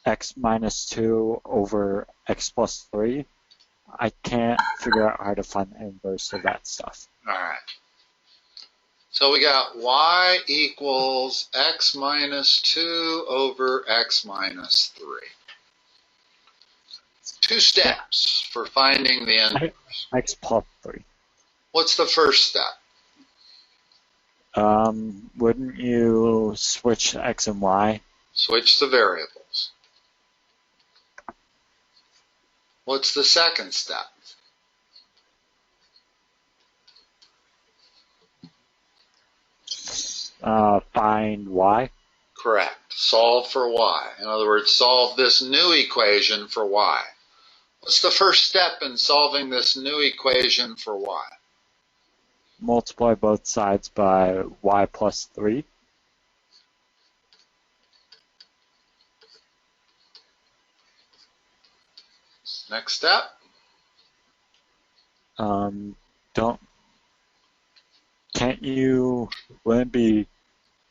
x minus 2 over x plus 3, I can't figure out how to find the inverse of that stuff. All right. So we got y equals x minus 2 over x minus 3. 2 steps for finding the inverse. X plus 3. What's the first step? Wouldn't you switch x and y? Switch the variables. What's the second step? Find y. Correct. Solve for y. In other words, solve this new equation for y. What's the first step in solving this new equation for y? Multiply both sides by y plus 3. Next step? Wouldn't it be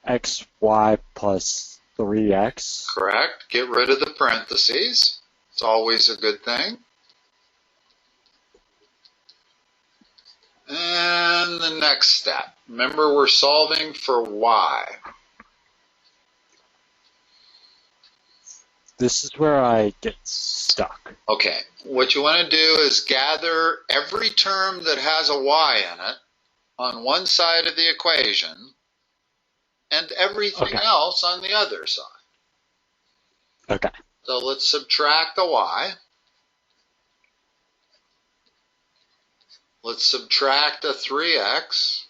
xy plus 3x? Correct. Get rid of the parentheses. It's always a good thing. And the next step. Remember, we're solving for y. This is where I get stuck. Okay. What you want to do is gather every term that has a y in it on one side of the equation and everything else on the other side. Okay. So let's subtract the y. Let's subtract a 3x.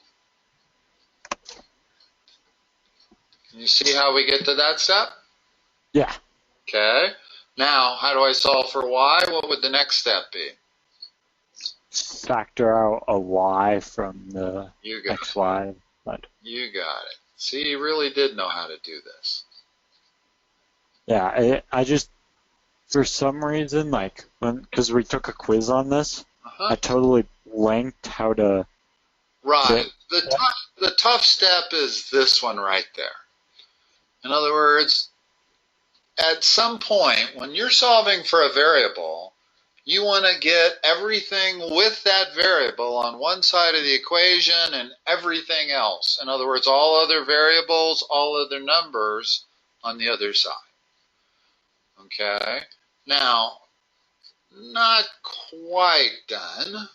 Can you see how we get to that step? Yeah. Okay. Now, how do I solve for y? What would the next step be? Factor out a y from the xy side. You got it. See, you really did know how to do this. Yeah, I just, for some reason, because we took a quiz on this, I totally blanked how to... Right. The tough step is this one right there. In other words, at some point, when you're solving for a variable, you want to get everything with that variable on one side of the equation and everything else. In other words, all other variables, all other numbers on the other side. Okay? Now, not quite done.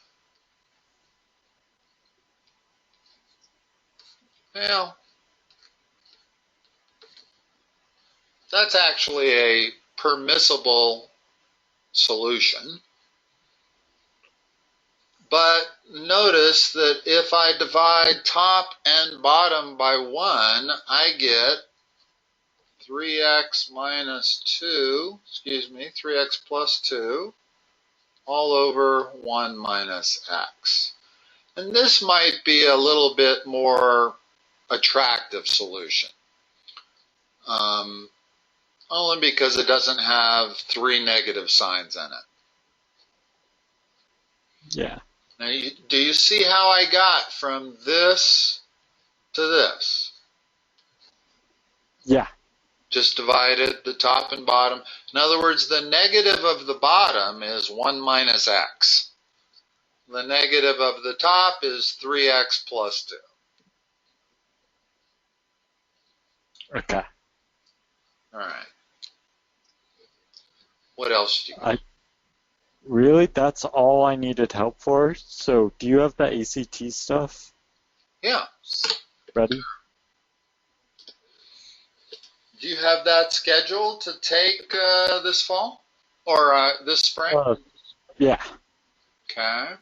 Well, that's actually a permissible solution. But notice that if I divide top and bottom by 1, I get 3x plus 2, all over 1 minus x. And this might be a little bit more attractive solution. Only because it doesn't have 3 negative signs in it. Yeah. Now, do you see how I got from this to this? Yeah. Just divided the top and bottom. In other words, the negative of the bottom is 1 minus x. The negative of the top is 3x plus 2. Okay. All right. What else do you got? Really? That's all I needed help for? So, do you have the ACT stuff? Yeah. Ready? Do you have that scheduled to take this fall? Or this spring? Yeah. Okay.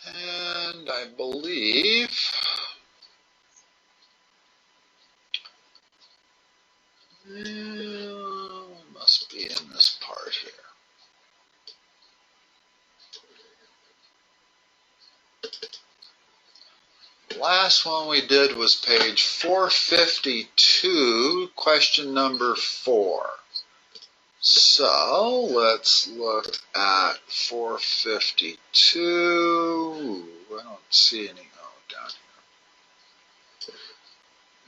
And I believe it must be in this part here. The last one we did was page 452, question number 4. So let's look at 452. I don't see any down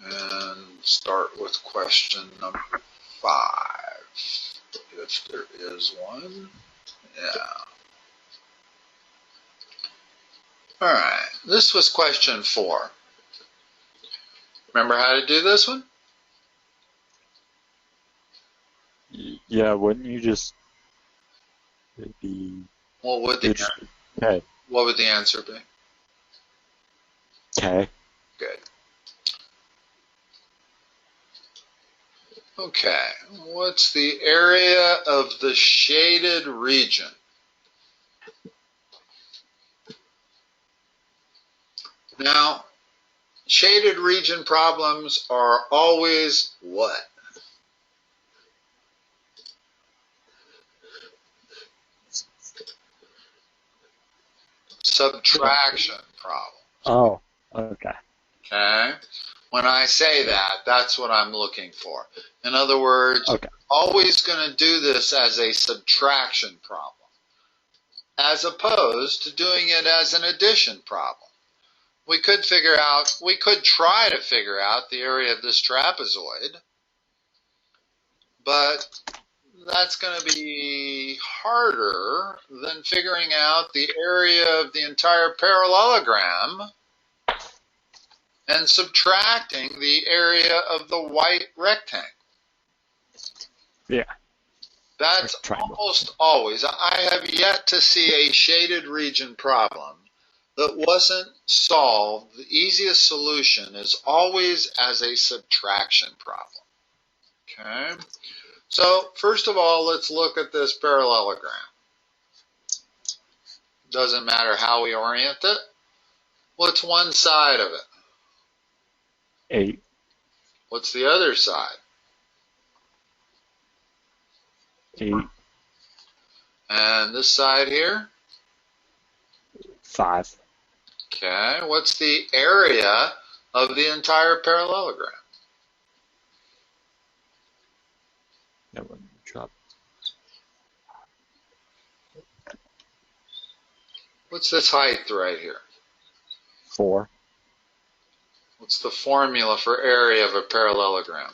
And start with question number 5, if there is one. Yeah. All right, this was question 4. Remember how to do this one? Yeah, wouldn't you just be... What would the Okay. What would the answer be? Okay. Good. Okay, what's the area of the shaded region? Now, shaded region problems are always what? Subtraction problems. Oh, okay. Okay? When I say that, that's what I'm looking for. In other words, Okay. always going to do this as a subtraction problem, as opposed to doing it as an addition problem. We could try to figure out the area of this trapezoid, but that's going to be harder than figuring out the area of the entire parallelogram and subtracting the area of the white rectangle. Yeah. That's almost always. I have yet to see a shaded region problem that wasn't solved. The easiest solution is always as a subtraction problem. Okay? So, first of all, let's look at this parallelogram. Doesn't matter how we orient it. What's one side of it? 8. What's the other side? 8. And this side here? 5. Okay, what's the area of the entire parallelogram? That wouldn't drop. What's this height right here? 4. What's the formula for area of a parallelogram?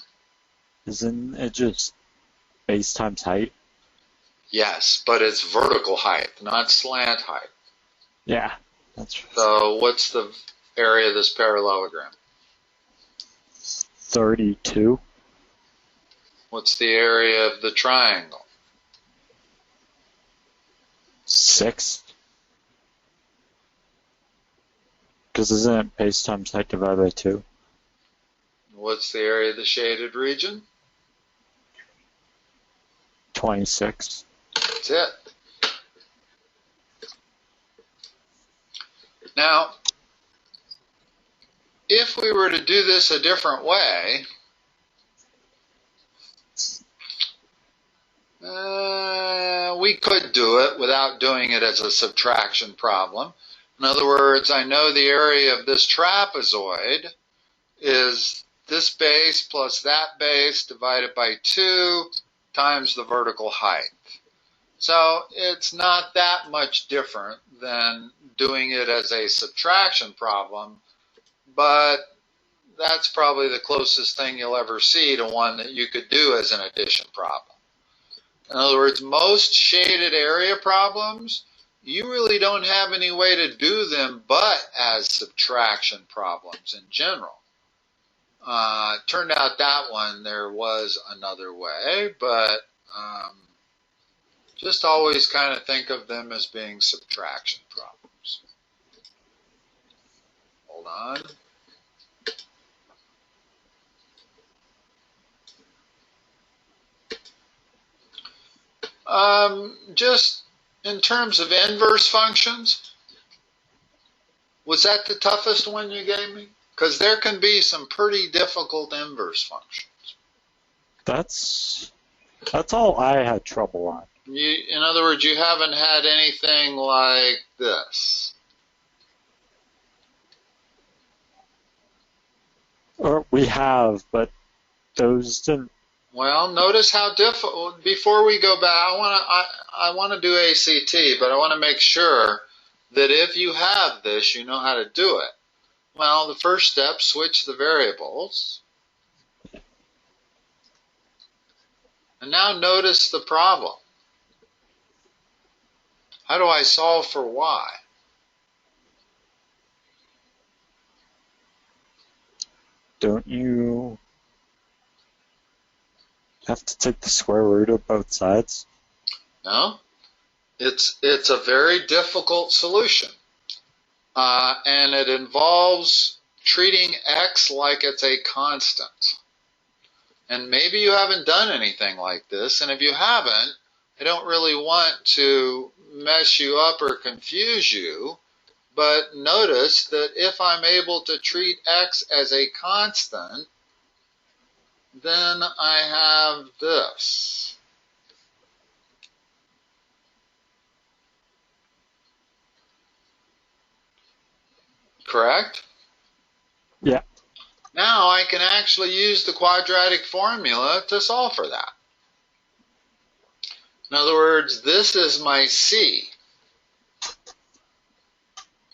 Isn't it just base times height? Yes, but it's vertical height, not slant height. Yeah, that's right. So what's the area of this parallelogram? 32. What's the area of the triangle? 6. Because isn't it base times height divided by 2? What's the area of the shaded region? 26. That's it. Now, if we were to do this a different way, we could do it without doing it as a subtraction problem. In other words, I know the area of this trapezoid is this base plus that base divided by 2 times the vertical height. So it's not that much different than doing it as a subtraction problem, but that's probably the closest thing you'll ever see to one that you could do as an addition problem. In other words, most shaded area problems, you really don't have any way to do them but as subtraction problems in general. Turned out that one there was another way, but just always kind of think of them as being subtraction problems. Hold on. Just in terms of inverse functions, was that the toughest one you gave me? Because there can be some pretty difficult inverse functions. That's all I had trouble on. In other words, you haven't had anything like this. Or we have, but those didn't. Well, notice how difficult. Before we go back, I want to do ACT, but I want to make sure that if you have this, you know how to do it. Well, the first step, switch the variables. And now notice the problem. How do I solve for y? Don't you have to take the square root of both sides? No, it's a very difficult solution. And it involves treating x like it's a constant. And maybe you haven't done anything like this, and if you haven't, I don't really want to mess you up or confuse you, but notice that if I'm able to treat x as a constant, then I have this. Correct? Yeah. Now I can actually use the quadratic formula to solve for that. In other words, this is my c.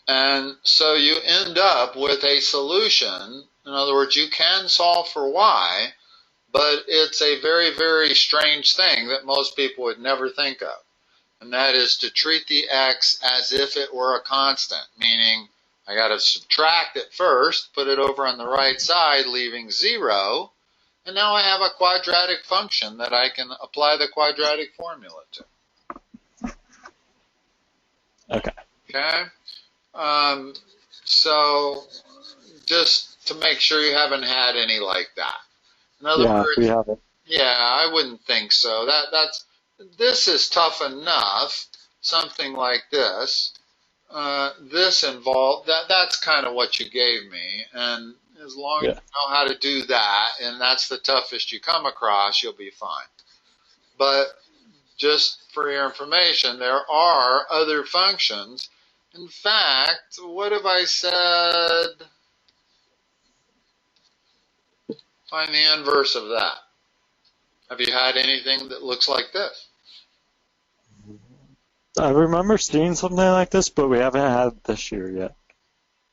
And so you end up with a solution. In other words, you can solve for y, but it's a very, very strange thing that most people would never think of. And that is to treat the x as if it were a constant, meaning I got to subtract it first, put it over on the right side, leaving 0, and now I have a quadratic function that I can apply the quadratic formula to. Okay. Okay? So just to make sure you haven't had any like that. In other words, we haven't. Yeah, I wouldn't think so. This is tough enough. Something like this. This involved that's kind of what you gave me, and as long as you know how to do that, and that's the toughest you come across, you'll be fine. But just for your information, there are other functions. In fact, what have I said? Find the inverse of that. Have you had anything that looks like this? I remember seeing something like this, but we haven't had it this year yet.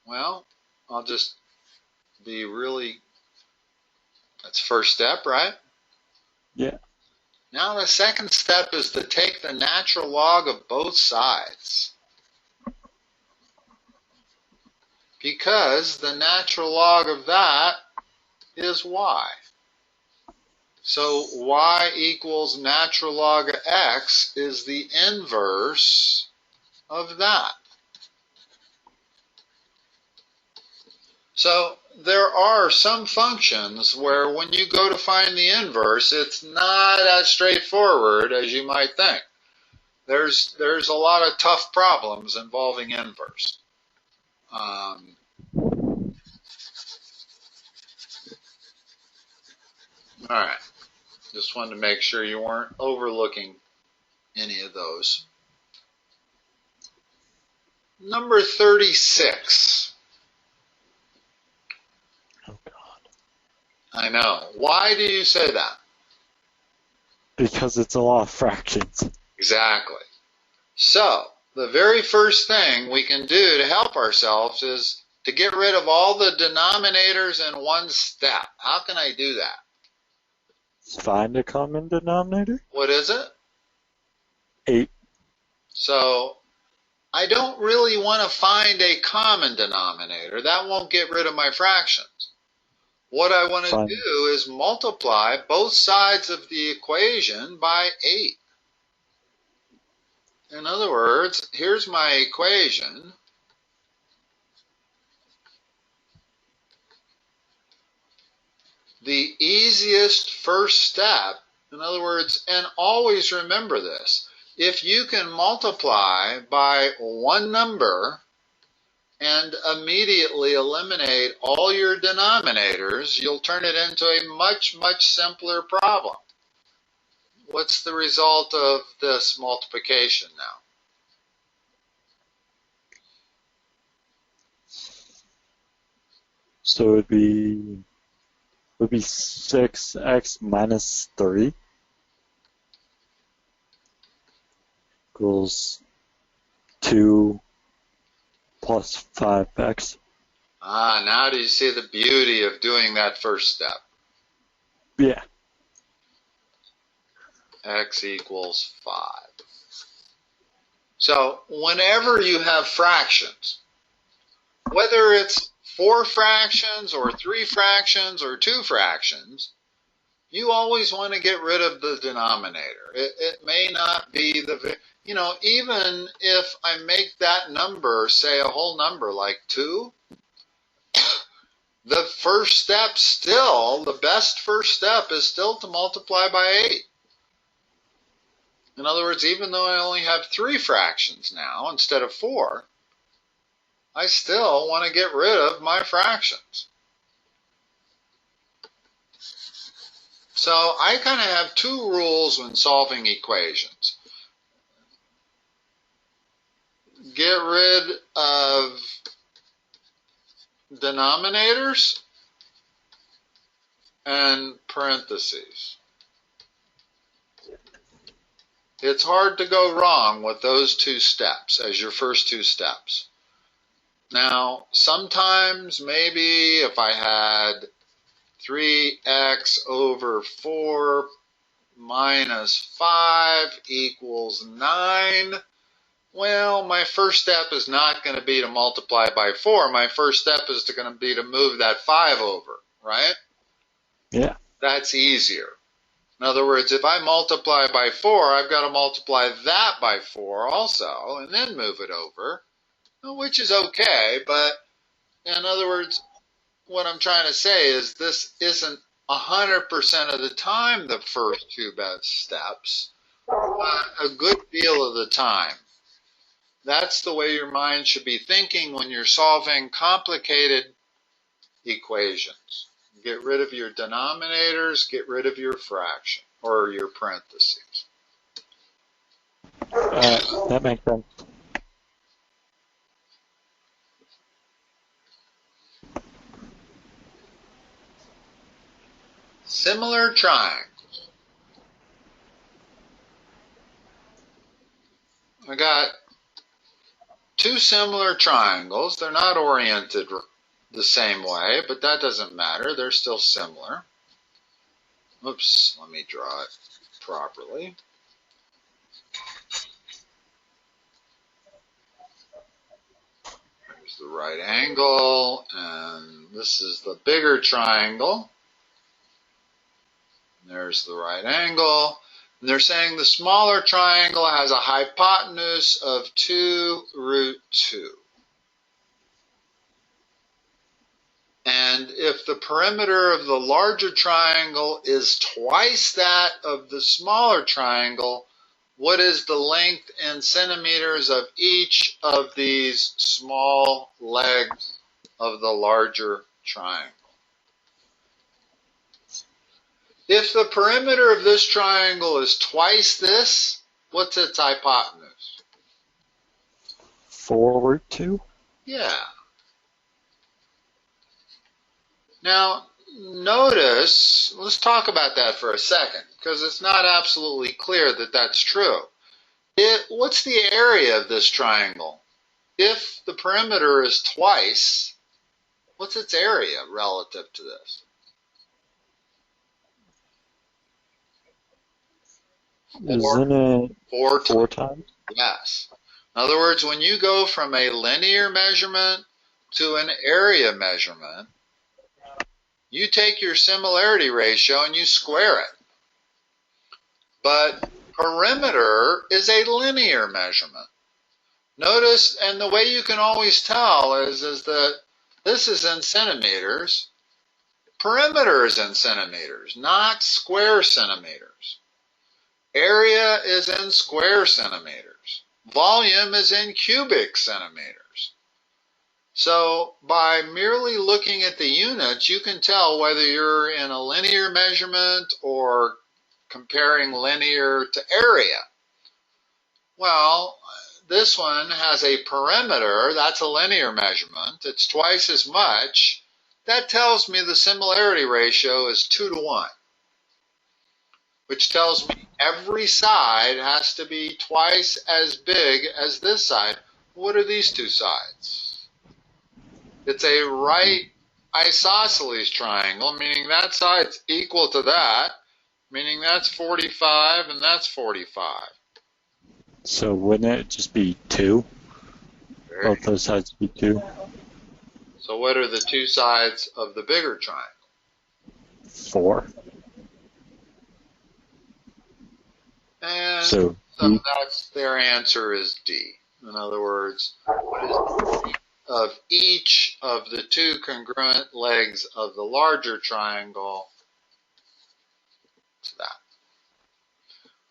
Well, I'll just be really, that's first step, right? Yeah. Now the second step is to take the natural log of both sides. Because the natural log of that is y. So y equals natural log of x is the inverse of that. So there are some functions where when you go to find the inverse, it's not as straightforward as you might think. There's a lot of tough problems involving inverse. All right. Just wanted to make sure you weren't overlooking any of those. Number 36. Oh, God. I know. Why do you say that? Because it's a lot of fractions. Exactly. So, the very first thing we can do to help ourselves is to get rid of all the denominators in one step. How can I do that? Find a common denominator? What is it? 8. So, I don't really want to find a common denominator. That won't get rid of my fractions. What I want to do is multiply both sides of the equation by 8. In other words, here's my equation. The easiest first step, in other words, and always remember this, if you can multiply by one number and immediately eliminate all your denominators, you'll turn it into a much, much simpler problem. What's the result of this multiplication now? So it would be 6x minus 3 equals 2 plus 5x. Now do you see the beauty of doing that first step? Yeah. x equals 5. So whenever you have fractions, whether it's 4 fractions or 3 fractions or 2 fractions, you always want to get rid of the denominator. It may not be the, even if I make that number, say a whole number like 2, the first step still, the best first step is still to multiply by 8. In other words, even though I only have 3 fractions now instead of 4, I still want to get rid of my fractions. So I kind of have 2 rules when solving equations. Get rid of denominators and parentheses. It's hard to go wrong with those 2 steps as your first 2 steps. Now, sometimes maybe if I had 3x over 4 minus 5 equals 9, well, my first step is not going to be to multiply by 4. My first step is going to be to move that 5 over, right? Yeah. That's easier. In other words, if I multiply by 4, I've got to multiply that by 4 also, and then move it over, which is okay, but in other words, what I'm trying to say is this isn't 100% of the time the first 2 best steps, but a good deal of the time. That's the way your mind should be thinking when you're solving complicated equations. Get rid of your denominators, get rid of your fraction, or your parentheses. That makes sense. Similar triangles. I got 2 similar triangles. They're not oriented the same way, but that doesn't matter. They're still similar. Oops, let me draw it properly. There's the right angle, and this is the bigger triangle. There's the right angle. And they're saying the smaller triangle has a hypotenuse of 2 root 2. And if the perimeter of the larger triangle is twice that of the smaller triangle, what is the length in centimeters of each of these small legs of the larger triangle? If the perimeter of this triangle is twice this, what's its hypotenuse? 4 root 2? Yeah. Now, notice, let's talk about that for a second, because it's not absolutely clear that that's true. What's the area of this triangle? If the perimeter is twice, what's its area relative to this? Isn't it 4 times? Yes. In other words, when you go from a linear measurement to an area measurement, you take your similarity ratio and you square it. But perimeter is a linear measurement. Notice, and the way you can always tell is that this is in centimeters. Perimeter is in centimeters, not square centimeters. Area is in square centimeters. Volume is in cubic centimeters. So by merely looking at the units, you can tell whether you're in a linear measurement or comparing linear to area. Well, this one has a perimeter. That's a linear measurement. It's twice as much. That tells me the similarity ratio is 2 to 1, which tells me every side has to be twice as big as this side. What are these 2 sides? It's a right isosceles triangle, meaning that side's equal to that, meaning that's 45 and that's 45. So wouldn't it just be 2? Very Both those sides be 2? So what are the two sides of the bigger triangle? 4. And So so that's their answer is D. In other words, what is the of each of the two congruent legs of the larger triangle to that?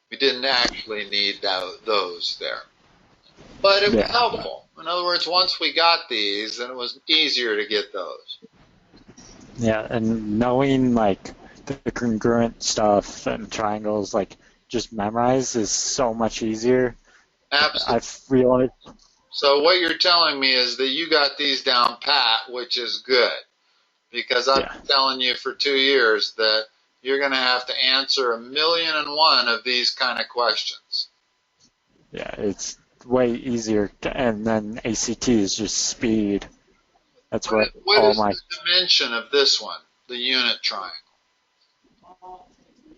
We didn't actually need those there. But it was helpful. In other words, once we got these, then it was easier to get those. Yeah, and knowing like the congruent stuff and triangles, like just memorize is so much easier. Absolutely. I've realized. So what you're telling me is that you got these down pat, which is good. Because I've been telling you for 2 years that you're going to have to answer 1,000,001 of these kind of questions. Yeah, it's way easier. And then ACT is just speed. That's what all is the dimension of this one, the unit triangle?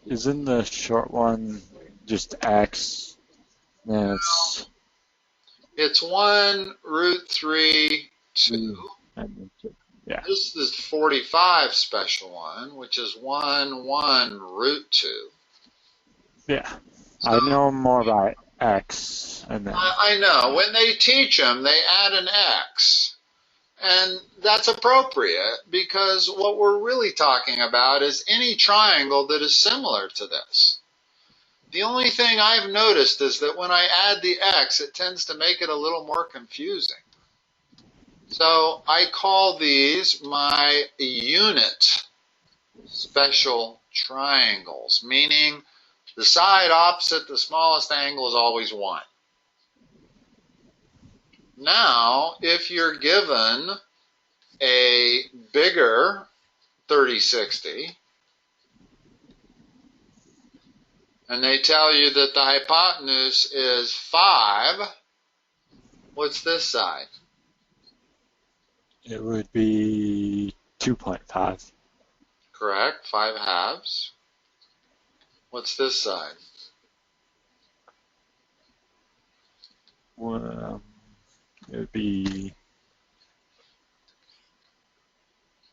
Isn't the short one just X? And it's 1 root 3, 2. Yeah. This is 45 special one, which is 1, 1 root 2. Yeah. So, I know more about X. And then I know. When they teach them, they add an X. And that's appropriate because what we're really talking about is any triangle that is similar to this. The only thing I've noticed is that when I add the X, it tends to make it a little more confusing. So I call these my unit special triangles, meaning the side opposite the smallest angle is always 1. Now, if you're given a bigger 3060, and they tell you that the hypotenuse is 5, what's this side? it would be 2.5. Correct, 5 halves. What's this side? Well, it would be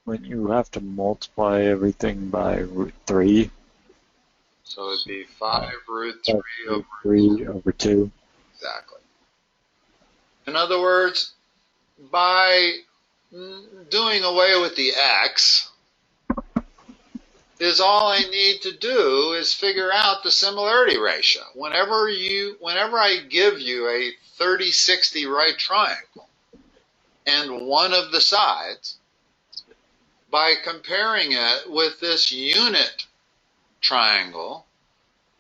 when you have to multiply everything by root 3. So it'd be 5 root 3 over 3 over 2. Exactly. In other words, by doing away with the X, is all I need to do is figure out the similarity ratio. Whenever I give you a 30-60 right triangle and one of the sides, by comparing it with this unit triangle,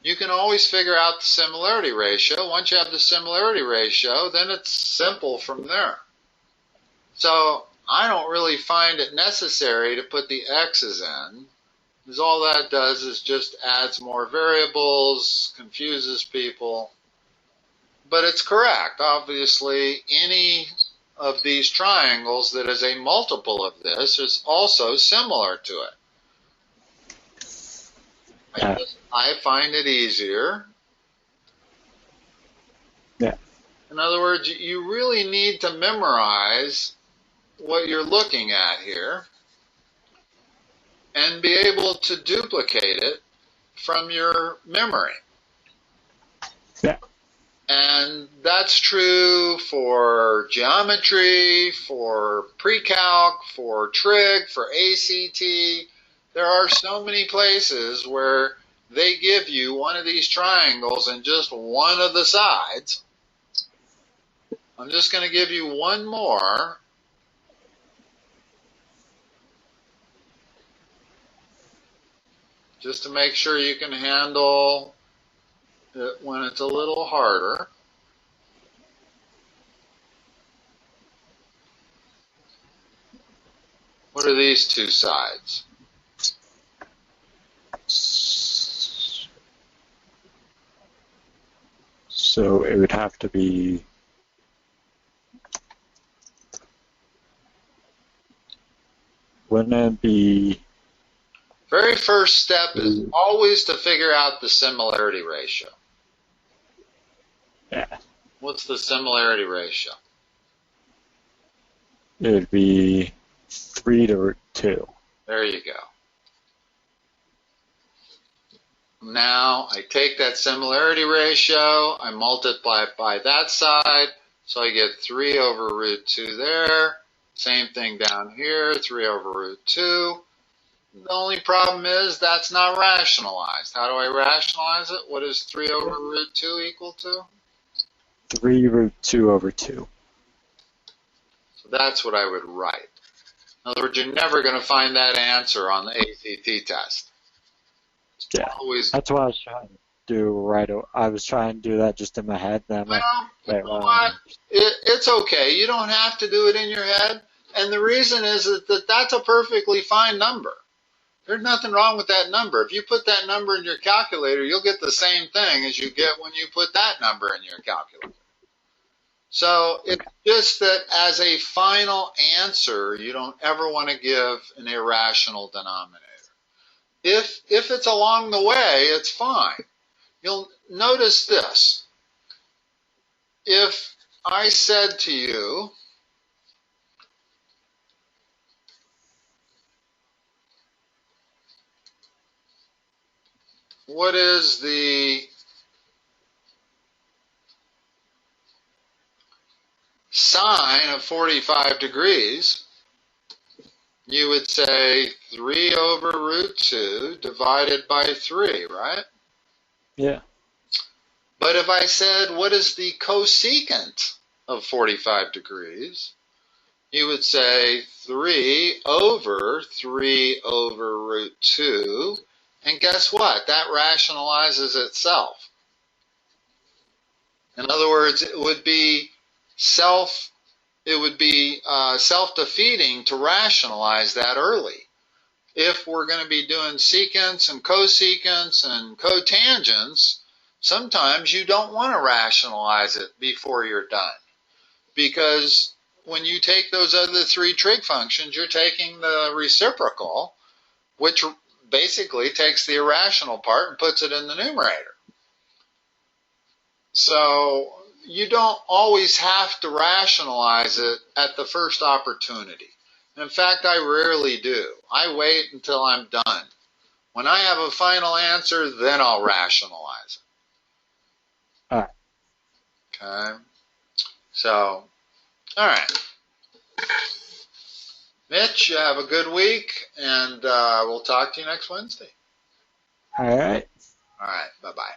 you can always figure out the similarity ratio. Once you have the similarity ratio, then it's simple from there. So I don't really find it necessary to put the x's in, because all that does is just adds more variables, confuses people. But it's correct. Obviously, any of these triangles that is a multiple of this is also similar to it. I find it easier. Yeah. In other words, you really need to memorize what you're looking at here and be able to duplicate it from your memory. Yeah. And that's true for geometry, for pre-calc, for trig, for ACT. There are so many places where they give you one of these triangles and just one of the sides. I'm just going to give you one more. Just to make sure you can handle it when it's a little harder. What are these two sides? So it would have to be wouldn't it be Very first step is always to figure out the similarity ratio. Yeah. What's the similarity ratio? It would be 3 to root 2. There you go. Now I take that similarity ratio, I multiply it by that side, so I get 3 over root 2 there. Same thing down here, 3 over root 2. The only problem is that's not rationalized. How do I rationalize it? What is 3 over root 2 equal to? 3 root 2 over 2. So that's what I would write. In other words, you're never going to find that answer on the ACT test. Yeah, that's what I was trying to do I was trying to do that just in my head. Then you know what? It's okay. You don't have to do it in your head. And the reason is that that's a perfectly fine number. There's nothing wrong with that number. If you put that number in your calculator, you'll get the same thing as you get when you put that number in your calculator. So it's just that as a final answer, you don't ever want to give an irrational denominator. If it's along the way, it's fine. You'll notice this. If I said to you, what is the sine of 45 degrees? You would say 3 over root 2 divided by 3, right? Yeah. But if I said, what is the cosecant of 45 degrees? You would say 3 over root 2. And guess what? That rationalizes itself. In other words, it would be self-defeating to rationalize that early. If we're going to be doing secants and cosecants and cotangents, sometimes you don't want to rationalize it before you're done. Because when you take those other 3 trig functions, you're taking the reciprocal, which basically takes the irrational part and puts it in the numerator. So you don't always have to rationalize it at the first opportunity. In fact, I rarely do. I wait until I'm done. When I have a final answer, then I'll rationalize it. All right. Okay. So, all right. Mitch, you have a good week, and we'll talk to you next Wednesday. All right. All right. Bye-bye.